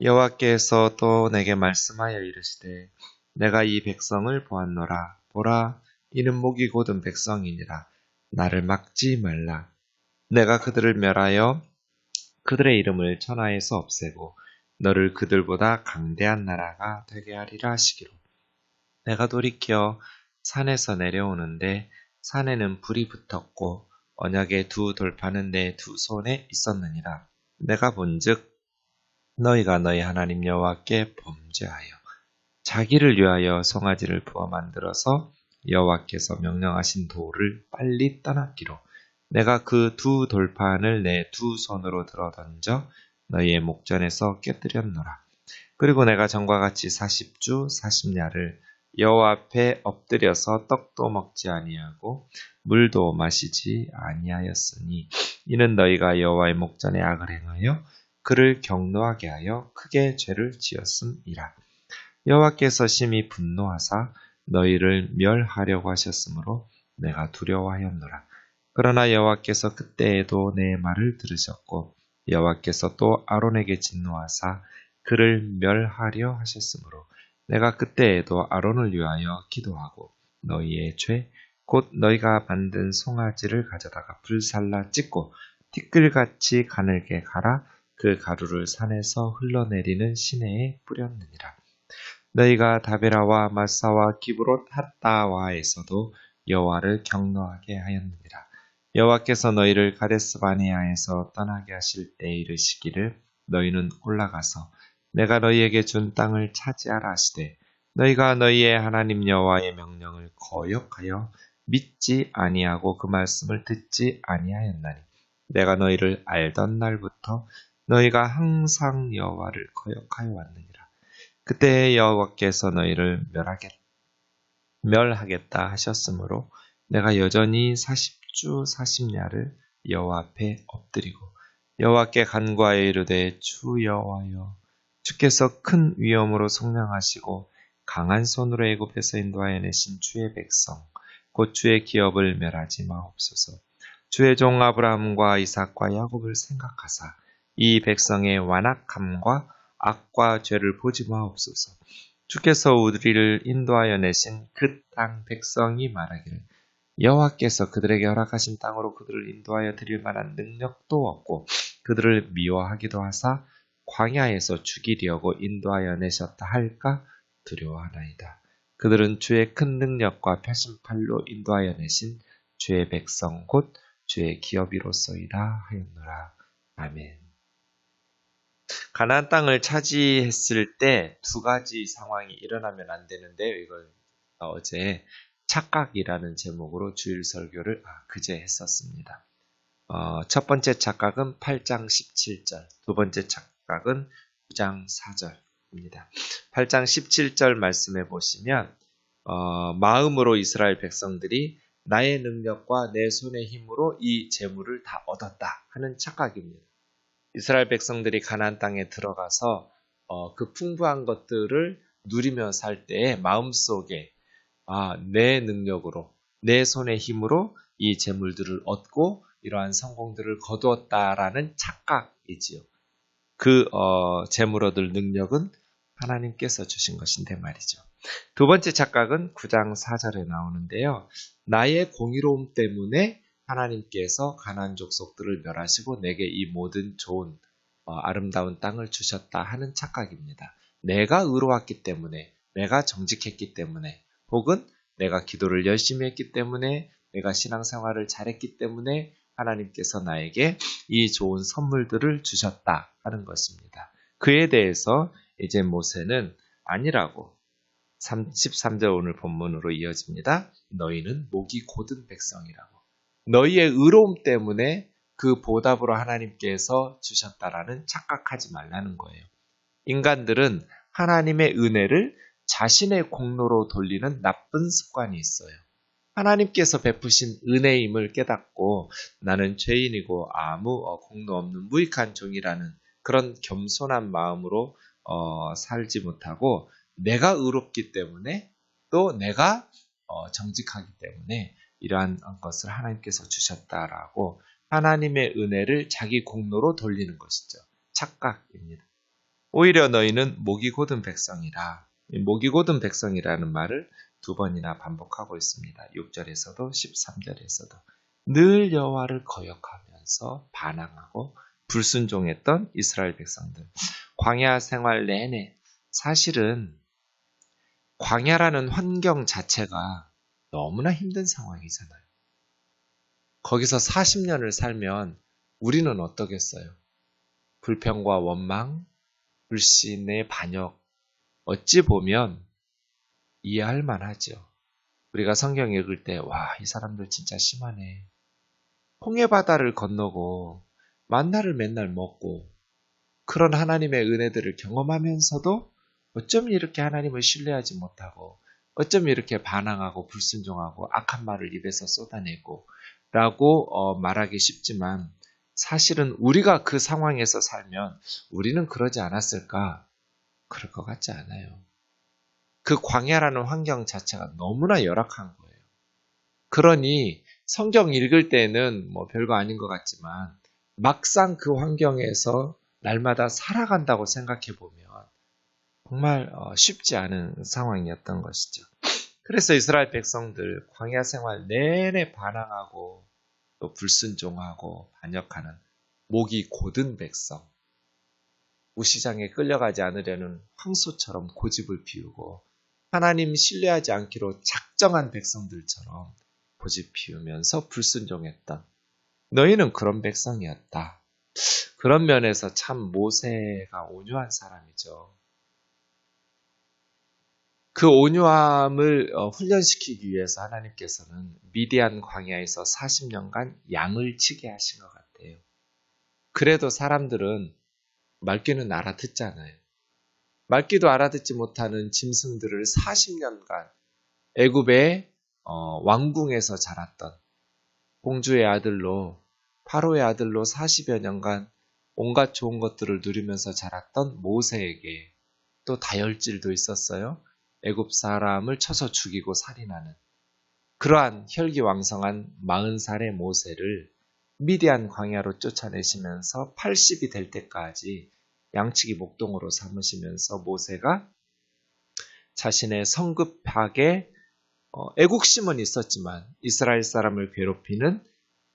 여호와께서 또 내게 말씀하여 이르시되 내가 이 백성을 보았노라. 보라, 이는 목이 곧은 백성이니라. 나를 막지 말라. 내가 그들을 멸하여 그들의 이름을 천하에서 없애고 너를 그들보다 강대한 나라가 되게 하리라 하시기로. 내가 돌이켜 산에서 내려오는데 산에는 불이 붙었고 언약의 두 돌파는 내 두 손에 있었느니라. 내가 본즉 너희가 너희 하나님 여호와께 범죄하여 자기를 위하여 송아지를 부어 만들어서 여호와께서 명령하신 돌을 빨리 떠났기로. 내가 그 두 돌판을 내 두 손으로 들어 던져 너희의 목전에서 깨뜨렸노라. 그리고 내가 전과 같이 40주 40야를 여호와 앞에 엎드려서 떡도 먹지 아니하고 물도 마시지 아니하였으니 이는 너희가 여호와의 목전에 악을 행하여 그를 경노하게 하여 크게 죄를 지었음이라. 여호와께서 심히 분노하사 너희를 멸하려고 하셨으므로 내가 두려워하였노라. 그러나 여호와께서 그때에도 내 말을 들으셨고 여호와께서 또 아론에게 진노하사 그를 멸하려 하셨으므로 내가 그때에도 아론을 위하여 기도하고 너희의 죄 곧 너희가 만든 송아지를 가져다가 불살라 찢고 티끌같이 가늘게 갈아 그 가루를 산에서 흘러내리는 시내에 뿌렸느니라. 너희가 다베라와 마사와 기브롯 핫다와에서도 여호와를 경노하게 하였느니라. 여호와께서 너희를 가데스 바네아에서 떠나게 하실 때 이르시기를 너희는 올라가서 내가 너희에게 준 땅을 차지하라 하시되 너희가 너희의 하나님 여호와의 명령을 거역하여 믿지 아니하고 그 말씀을 듣지 아니하였나니 내가 너희를 알던 날부터 너희가 항상 여호와를 거역하여 왔느니라. 그때 여호와께서 너희를 멸하겠다 하셨으므로 내가 여전히 40주 40야를 여호와 앞에 엎드리고 여호와께 간구하여 이르되 주 여호와여 주께서 큰 위엄으로 속량하시고 강한 손으로 애굽에서 인도하여 내신 주의 백성 곧 주의 기업을 멸하지 마옵소서. 주의 종 아브라함과 이삭과 야곱을 생각하사 이 백성의 완악함과 악과 죄를 보지 마옵소서. 주께서 우리를 인도하여 내신 그 땅 백성이 말하기를 여호와께서 그들에게 허락하신 땅으로 그들을 인도하여 드릴 만한 능력도 없고 그들을 미워하기도 하사 광야에서 죽이려고 인도하여 내셨다 할까 두려워하나이다. 그들은 주의 큰 능력과 펴신팔로 인도하여 내신 주의 백성 곧 주의 기업이로소이다 하였노라. 아멘. 가나안 땅을 차지했을 때 두 가지 상황이 일어나면 안 되는데요. 이걸 어제 착각이라는 제목으로 주일 설교를 그제 했었습니다. 첫 번째 착각은 8장 17절, 두 번째 착각은 9장 4절입니다. 8장 17절 말씀해 보시면 마음으로 이스라엘 백성들이 나의 능력과 내 손의 힘으로 이 재물을 다 얻었다 하는 착각입니다. 이스라엘 백성들이 가나안 땅에 들어가서 그 풍부한 것들을 누리며 살 때에 마음속에 내 능력으로 내 손의 힘으로 이 재물들을 얻고 이러한 성공들을 거두었다라는 착각이지요. 그 재물 얻을 능력은 하나님께서 주신 것인데 말이죠. 두 번째 착각은 9장 4절에 나오는데요. 나의 공의로움 때문에 하나님께서 가나안 족속들을 멸하시고 내게 이 모든 좋은 아름다운 땅을 주셨다 하는 착각입니다. 내가 의로웠기 때문에, 내가 정직했기 때문에, 혹은 내가 기도를 열심히 했기 때문에, 내가 신앙생활을 잘했기 때문에 하나님께서 나에게 이 좋은 선물들을 주셨다 하는 것입니다. 그에 대해서 이제 모세는 아니라고 13절 오늘 본문으로 이어집니다. 너희는 목이 곧은 백성이라고. 너희의 의로움 때문에 그 보답으로 하나님께서 주셨다라는 착각하지 말라는 거예요. 인간들은 하나님의 은혜를 자신의 공로로 돌리는 나쁜 습관이 있어요. 하나님께서 베푸신 은혜임을 깨닫고 나는 죄인이고 아무 공로 없는 무익한 종이라는 그런 겸손한 마음으로 살지 못하고 내가 의롭기 때문에 또 내가 정직하기 때문에 이러한 것을 하나님께서 주셨다라고 하나님의 은혜를 자기 공로로 돌리는 것이죠. 착각입니다. 오히려 너희는 목이 곧은 백성이라. 이 목이 곧은 백성이라는 말을 두 번이나 반복하고 있습니다. 6절에서도 13절에서도 늘 여호와를 거역하면서 반항하고 불순종했던 이스라엘 백성들. 광야 생활 내내 사실은 광야라는 환경 자체가 너무나 힘든 상황이잖아요. 거기서 40년을 살면 우리는 어떠겠어요? 불평과 원망, 불신의 반역, 어찌 보면 이해할 만하죠. 우리가 성경 읽을 때, 와, 이 사람들 진짜 심하네. 홍해바다를 건너고 만나를 맨날 먹고 그런 하나님의 은혜들을 경험하면서도 어쩜 이렇게 하나님을 신뢰하지 못하고 어쩜 이렇게 반항하고 불순종하고 악한 말을 입에서 쏟아내고 라고 말하기 쉽지만 사실은 우리가 그 상황에서 살면 우리는 그러지 않았을까? 그럴 것 같지 않아요. 그 광야라는 환경 자체가 너무나 열악한 거예요. 그러니 성경 읽을 때는 뭐 별거 아닌 것 같지만 막상 그 환경에서 날마다 살아간다고 생각해 보면 정말 쉽지 않은 상황이었던 것이죠. 그래서 이스라엘 백성들 광야 생활 내내 반항하고 또 불순종하고 반역하는 목이 곧은 백성, 우시장에 끌려가지 않으려는 황소처럼 고집을 피우고 하나님 신뢰하지 않기로 작정한 백성들처럼 고집 피우면서 불순종했던 너희는 그런 백성이었다. 그런 면에서 참 모세가 온유한 사람이죠. 그 온유함을 훈련시키기 위해서 하나님께서는 미디안 광야에서 40년간 양을 치게 하신 것 같아요. 그래도 사람들은 말귀는 알아듣잖아요. 말귀도 알아듣지 못하는 짐승들을 40년간 애굽의 왕궁에서 자랐던 공주의 아들로 파로의 아들로 40여 년간 온갖 좋은 것들을 누리면서 자랐던 모세에게 또 다혈질도 있었어요. 애굽 사람을 쳐서 죽이고 살인하는 그러한 혈기왕성한 40살의 모세를 미디안 광야로 쫓아내시면서 80이 될 때까지 양치기 목동으로 삼으시면서 모세가 자신의 성급하게 애국심은 있었지만 이스라엘 사람을 괴롭히는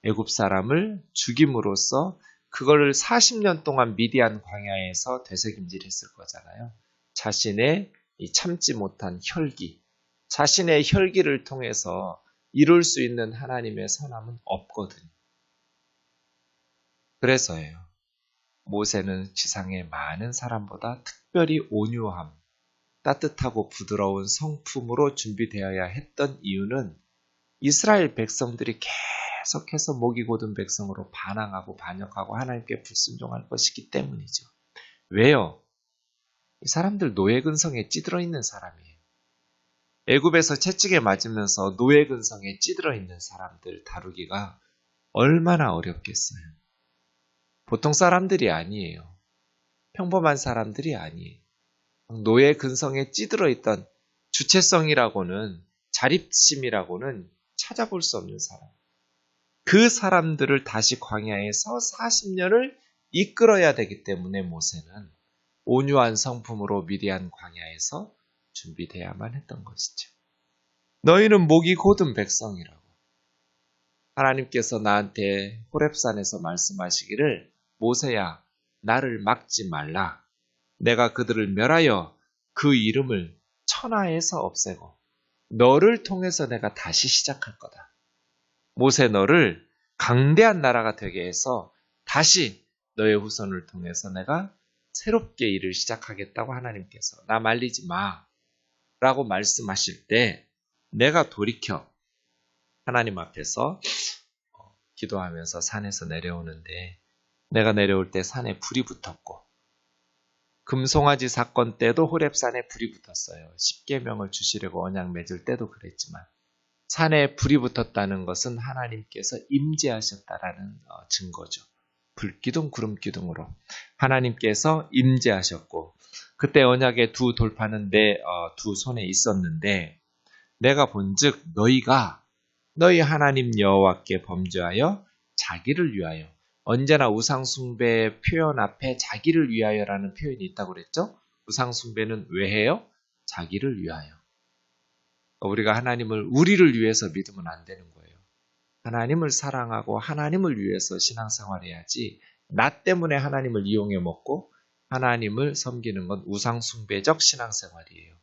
애굽 사람을 죽임으로써 그거를 40년 동안 미디안 광야에서 되새김질했을 거잖아요. 자신의 이 참지 못한 혈기, 자신의 혈기를 통해서 이룰 수 있는 하나님의 선함은 없거든요. 그래서예요. 모세는 지상의 많은 사람보다 특별히 온유함, 따뜻하고 부드러운 성품으로 준비되어야 했던 이유는 이스라엘 백성들이 계속해서 목이 곧은 백성으로 반항하고 반역하고 하나님께 불순종할 것이기 때문이죠. 왜요? 이 사람들 노예 근성에 찌들어 있는 사람이에요. 애굽에서 채찍에 맞으면서 노예 근성에 찌들어 있는 사람들 다루기가 얼마나 어렵겠어요. 보통 사람들이 아니에요. 평범한 사람들이 아니에요. 노예 근성에 찌들어 있던 주체성이라고는 자립심이라고는 찾아볼 수 없는 사람. 그 사람들을 다시 광야에서 40년을 이끌어야 되기 때문에 모세는 온유한 성품으로 미디안 광야에서 준비돼야만 했던 것이죠. 너희는 목이 곧은 백성이라고. 하나님께서 나한테 호렙산에서 말씀하시기를 모세야 나를 막지 말라. 내가 그들을 멸하여 그 이름을 천하에서 없애고 너를 통해서 내가 다시 시작할 거다. 모세 너를 강대한 나라가 되게 해서 다시 너의 후손을 통해서 내가 새롭게 일을 시작하겠다고 하나님께서 나 말리지 마 라고 말씀하실 때 내가 돌이켜 하나님 앞에서 기도하면서 산에서 내려오는데 내가 내려올 때 산에 불이 붙었고 금송아지 사건 때도 호렙산에 불이 붙었어요. 십계명을 주시려고 언약 맺을 때도 그랬지만 산에 불이 붙었다는 것은 하나님께서 임재하셨다라는 증거죠. 불기둥 구름기둥으로 하나님께서 임재하셨고 그때 언약의 두 돌파는 내 두 손에 있었는데 내가 본즉 너희가 너희 하나님 여호와께 범죄하여 자기를 위하여 언제나 우상숭배 표현 앞에 자기를 위하여라는 표현이 있다고 그랬죠? 우상숭배는 왜 해요? 자기를 위하여. 우리가 하나님을 우리를 위해서 믿으면 안 되는 거예요. 하나님을 사랑하고 하나님을 위해서 신앙생활해야지 나 때문에 하나님을 이용해 먹고 하나님을 섬기는 건 우상숭배적 신앙생활이에요.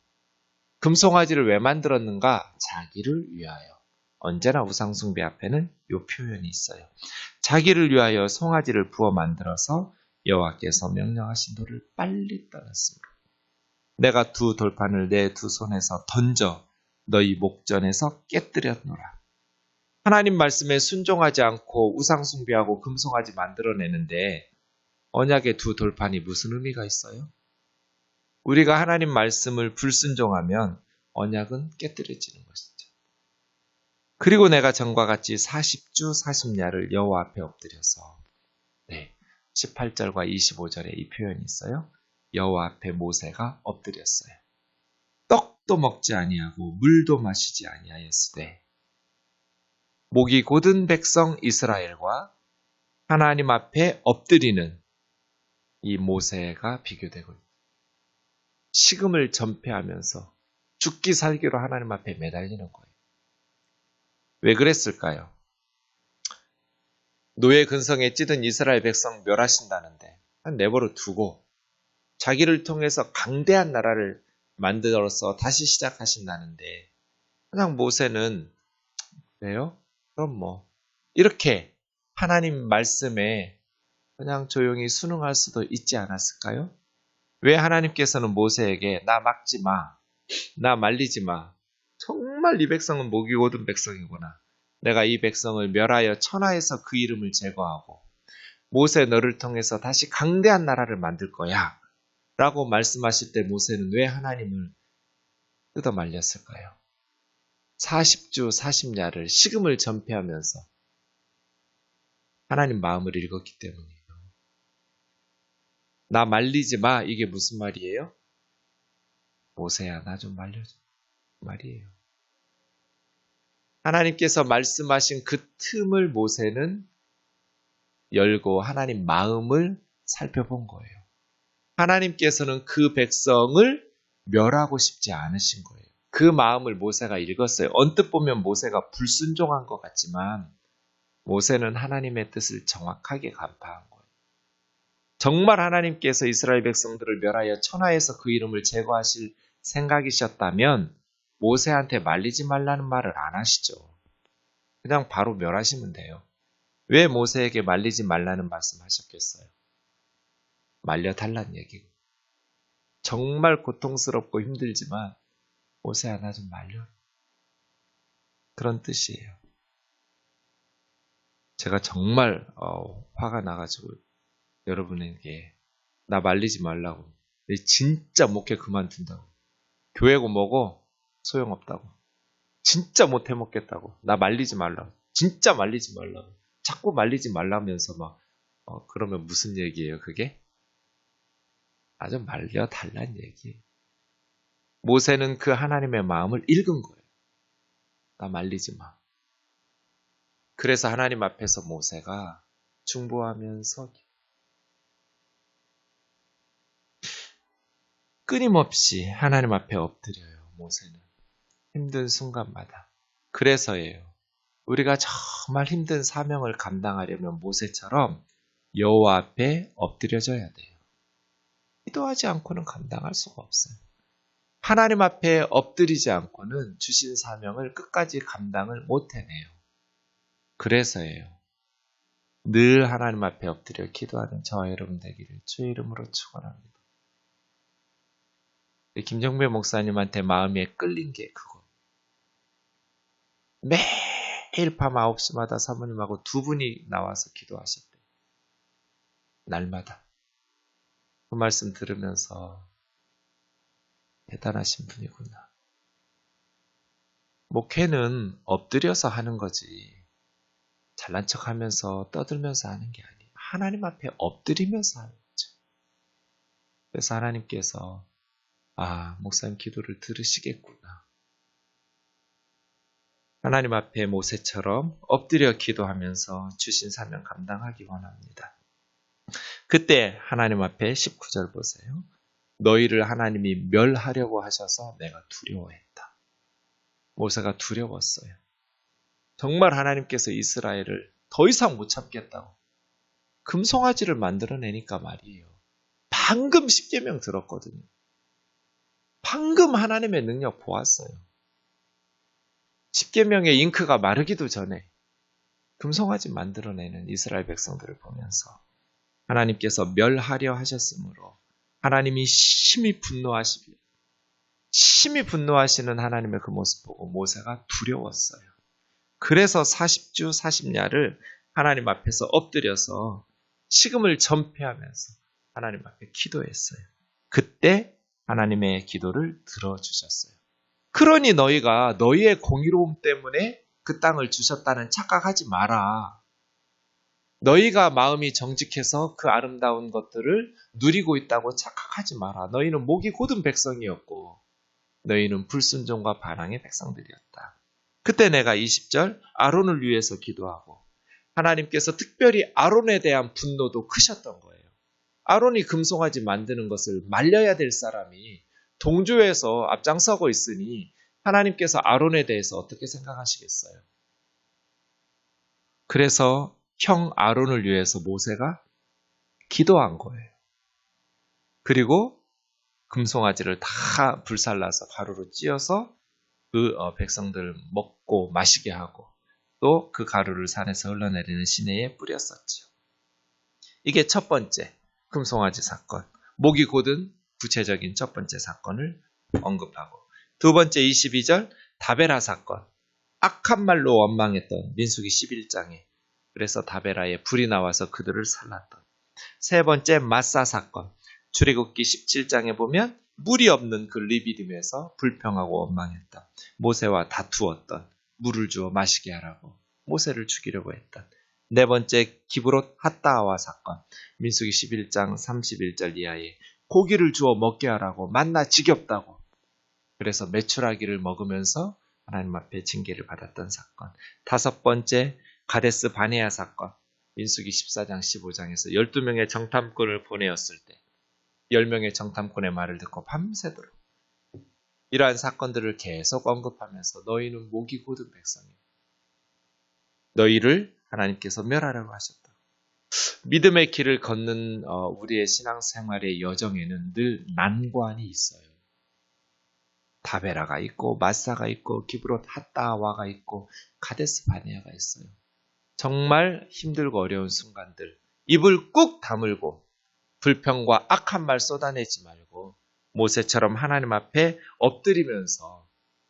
금송아지를 왜 만들었는가? 자기를 위하여. 언제나 우상숭배 앞에는 이 표현이 있어요. 자기를 위하여 송아지를 부어 만들어서 여호와께서 명령하신 돌을 빨리 떠났으므로 내가 두 돌판을 내 두 손에서 던져 너희 목전에서 깨뜨렸노라. 하나님 말씀에 순종하지 않고 우상숭배하고 금송아지 만들어내는데 언약의 두 돌판이 무슨 의미가 있어요? 우리가 하나님 말씀을 불순종하면 언약은 깨뜨려지는 것이죠. 그리고 내가 전과 같이 40주 40야를 여호와 앞에 엎드려서 18절과 25절에 이 표현이 있어요. 여호와 앞에 모세가 엎드렸어요. 떡도 먹지 아니하고 물도 마시지 아니하였으되 목이 곧은 백성 이스라엘과 하나님 앞에 엎드리는 이 모세가 비교되고 있습니다. 식음을 전폐하면서 죽기 살기로 하나님 앞에 매달리는 거예요. 왜 그랬을까요? 노예 근성에 찌든 이스라엘 백성 멸하신다는데 내버려 두고 자기를 통해서 강대한 나라를 만들어서 다시 시작하신다는데 그냥 모세는 왜요? 그럼 이렇게 하나님 말씀에 그냥 조용히 순응할 수도 있지 않았을까요? 왜 하나님께서는 모세에게 나 막지 마, 나 말리지 마. 정말 이 백성은 목이 곧은 백성이구나. 내가 이 백성을 멸하여 천하에서 그 이름을 제거하고 모세 너를 통해서 다시 강대한 나라를 만들 거야. 라고 말씀하실 때 모세는 왜 하나님을 뜯어 말렸을까요? 40주 40야를 식음을 전폐하면서 하나님 마음을 읽었기 때문이에요. 나 말리지 마. 이게 무슨 말이에요? 모세야 나 좀 말려줘. 말이에요. 하나님께서 말씀하신 그 틈을 모세는 열고 하나님 마음을 살펴본 거예요. 하나님께서는 그 백성을 멸하고 싶지 않으신 거예요. 그 마음을 모세가 읽었어요. 언뜻 보면 모세가 불순종한 것 같지만 모세는 하나님의 뜻을 정확하게 간파한 거예요. 정말 하나님께서 이스라엘 백성들을 멸하여 천하에서 그 이름을 제거하실 생각이셨다면 모세한테 말리지 말라는 말을 안 하시죠. 그냥 바로 멸하시면 돼요. 왜 모세에게 말리지 말라는 말씀하셨겠어요? 말려달라는 얘기고. 정말 고통스럽고 힘들지만 모세야 나 좀 말려. 그런 뜻이에요. 제가 정말 화가 나가지고 여러분에게 나 말리지 말라고. 진짜 목회 그만둔다고. 교회고 뭐고 소용없다고. 진짜 못 해먹겠다고. 나 말리지 말라고. 진짜 말리지 말라고. 자꾸 말리지 말라면서 그러면 무슨 얘기예요 그게? 아주 말려달란 얘기예요. 모세는 그 하나님의 마음을 읽은 거예요. 나 말리지 마. 그래서 하나님 앞에서 모세가 중보하면서 끊임없이 하나님 앞에 엎드려요. 모세는. 힘든 순간마다. 그래서예요. 우리가 정말 힘든 사명을 감당하려면 모세처럼 여호와 앞에 엎드려져야 돼요. 기도하지 않고는 감당할 수가 없어요. 하나님 앞에 엎드리지 않고는 주신 사명을 끝까지 감당을 못 해내요. 그래서예요. 늘 하나님 앞에 엎드려 기도하는 저와 여러분 되기를 주의 이름으로 축원합니다. 김정배 목사님한테 마음에 끌린 게 그거. 매일 밤 9시마다 사모님하고 두 분이 나와서 기도하셨대요. 날마다. 그 말씀 들으면서 대단하신 분이구나. 목회는 엎드려서 하는 거지. 잘난 척하면서 떠들면서 하는 게 아니에요. 하나님 앞에 엎드리면서 하는 거죠. 그래서 하나님께서 목사님 기도를 들으시겠구나. 하나님 앞에 모세처럼 엎드려 기도하면서 주신 사명 감당하기 원합니다. 그때 하나님 앞에 19절 보세요. 너희를 하나님이 멸하려고 하셔서 내가 두려워했다. 모세가 두려웠어요. 정말 하나님께서 이스라엘을 더 이상 못 참겠다고 금송아지를 만들어내니까 말이에요. 방금 십계명 들었거든요. 방금 하나님의 능력 보았어요. 십계명의 잉크가 마르기도 전에 금송아지 만들어내는 이스라엘 백성들을 보면서 하나님께서 멸하려 하셨으므로 하나님이 심히 분노하시는 하나님의 그 모습 보고 모세가 두려웠어요. 그래서 40주 40야를 하나님 앞에서 엎드려서 식음을 전폐하면서 하나님 앞에 기도했어요. 그때 하나님의 기도를 들어주셨어요. 그러니 너희가 너희의 공의로움 때문에 그 땅을 주셨다는 착각하지 마라. 너희가 마음이 정직해서 그 아름다운 것들을 누리고 있다고 착각하지 마라. 너희는 목이 곧은 백성이었고 너희는 불순종과 반항의 백성들이었다. 그때 내가 20절 아론을 위해서 기도하고 하나님께서 특별히 아론에 대한 분노도 크셨던 거예요. 아론이 금송아지 만드는 것을 말려야 될 사람이 동조해서 앞장서고 있으니 하나님께서 아론에 대해서 어떻게 생각하시겠어요? 그래서 형 아론을 위해서 모세가 기도한 거예요. 그리고 금송아지를 다 불살라서 가루로 찧어서 그 백성들 먹고 마시게 하고 또 그 가루를 산에서 흘러내리는 시내에 뿌렸었죠. 이게 첫 번째 금송아지 사건, 목이 곧은 구체적인 첫 번째 사건을 언급하고 두 번째 22절 다베라 사건, 악한 말로 원망했던 민수기 11장에 그래서 다베라에 불이 나와서 그들을 살랐던 세 번째 마사 사건, 출애굽기 17장에 보면 물이 없는 그 리비딤에서 불평하고 원망했다. 모세와 다투었던 물을 주어 마시게 하라고 모세를 죽이려고 했던 네 번째 기브롯 핫다아와 사건, 민수기 11장 31절 이하에 고기를 주어 먹게 하라고 만나 지겹다고 그래서 메추라기를 먹으면서 하나님 앞에 징계를 받았던 사건. 다섯 번째 가데스 바네아 사건, 민수기 14장 15장에서 12명의 정탐꾼을 보내었을 때 10명의 정탐꾼의 말을 듣고 밤새도록 이러한 사건들을 계속 언급하면서 너희는 목이 곧은 백성이다. 너희를 하나님께서 멸하라고 하셨다. 믿음의 길을 걷는 우리의 신앙생활의 여정에는 늘 난관이 있어요. 다베라가 있고 마사가 있고 기브롯 핫다와가 있고 가데스 바네아가 있어요. 정말 힘들고 어려운 순간들 입을 꾹 다물고 불평과 악한 말 쏟아내지 말고 모세처럼 하나님 앞에 엎드리면서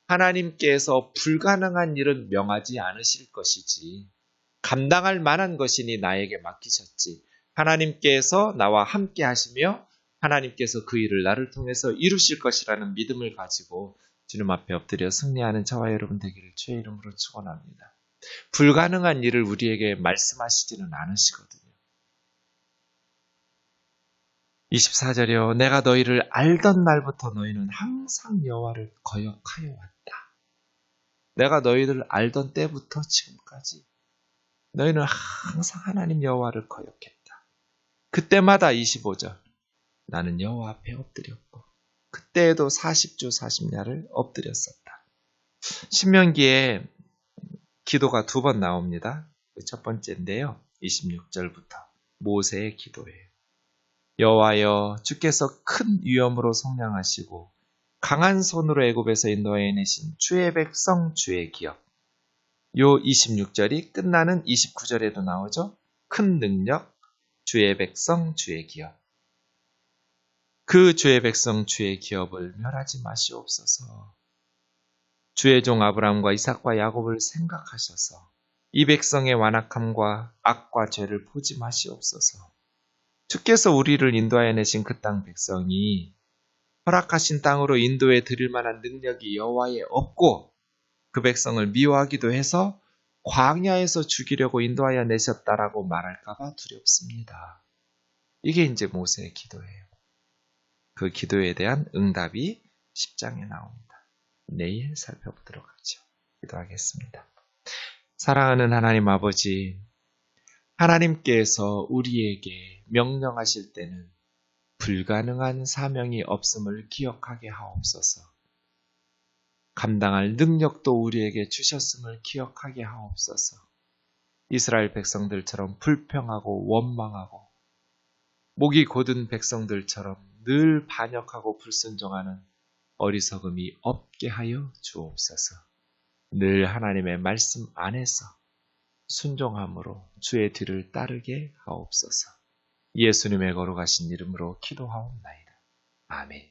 하나님께서 불가능한 일은 명하지 않으실 것이지 감당할 만한 것이니 나에게 맡기셨지 하나님께서 나와 함께 하시며 하나님께서 그 일을 나를 통해서 이루실 것이라는 믿음을 가지고 주님 앞에 엎드려 승리하는 저와 여러분 되기를 주의 이름으로 축원합니다. 불가능한 일을 우리에게 말씀하시지는 않으시거든요. 24절이요. 내가 너희를 알던 날부터 너희는 항상 여호와를 거역하여 왔다. 내가 너희를 알던 때부터 지금까지 너희는 항상 하나님 여호와를 거역했다. 그때마다 25절 나는 여호와 앞에 엎드렸고 그때에도 40주 40야를 엎드렸었다. 신명기에 기도가 두 번 나옵니다. 첫 번째인데요. 26절부터 모세의 기도예요. 여호와여 주께서 큰 위엄으로 성량하시고 강한 손으로 애굽에서 인도하여 내신 주의 백성 주의 기업. 요 26절이 끝나는 29절에도 나오죠. 큰 능력 주의 백성 주의 기업. 그 주의 백성 주의 기업을 멸하지 마시옵소서. 주의 종 아브라함과 이삭과 야곱을 생각하셔서 이 백성의 완악함과 악과 죄를 보지 마시옵소서. 주께서 우리를 인도하여 내신 그 땅 백성이 허락하신 땅으로 인도해 드릴 만한 능력이 여호와에 없고 그 백성을 미워하기도 해서 광야에서 죽이려고 인도하여 내셨다라고 말할까 봐 두렵습니다. 이게 이제 모세의 기도예요. 그 기도에 대한 응답이 10장에 나옵니다. 내일 살펴보도록 하죠. 기도하겠습니다. 사랑하는 하나님 아버지, 하나님께서 우리에게 명령하실 때는 불가능한 사명이 없음을 기억하게 하옵소서. 감당할 능력도 우리에게 주셨음을 기억하게 하옵소서. 이스라엘 백성들처럼 불평하고 원망하고 목이 곧은 백성들처럼 늘 반역하고 불순종하는 어리석음이 없게 하여 주옵소서. 늘 하나님의 말씀 안에서 순종함으로 주의 뒤를 따르게 하옵소서. 예수님의 거룩하신 이름으로 기도하옵나이다. 아멘.